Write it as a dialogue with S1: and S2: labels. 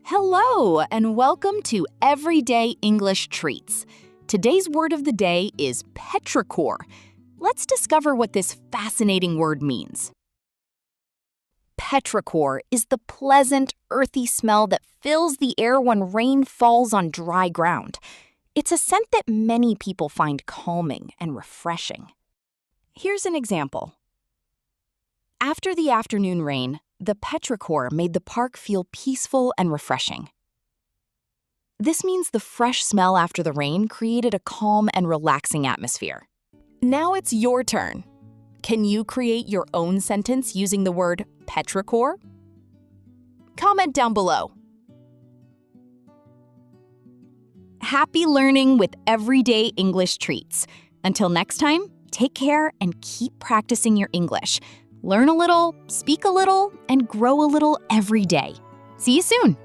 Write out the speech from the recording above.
S1: Hello, and welcome to Everyday English Treats. Today's word of the day is petrichor. Let's discover what this fascinating word means. Petrichor is the pleasant, earthy smell that fills the air when rain falls on dry ground. It's a scent that many people find calming and refreshing. Here's an example. After the afternoon rain, the petrichor made the park feel peaceful and refreshing. This means the fresh smell after the rain created a calm and relaxing atmosphere. Now it's your turn. Can you create your own sentence using the word petrichor? Comment down below. Happy learning with Everyday English Treats. Until next time, take care and keep practicing your English. Learn a little, speak a little, and grow a little every day. See you soon!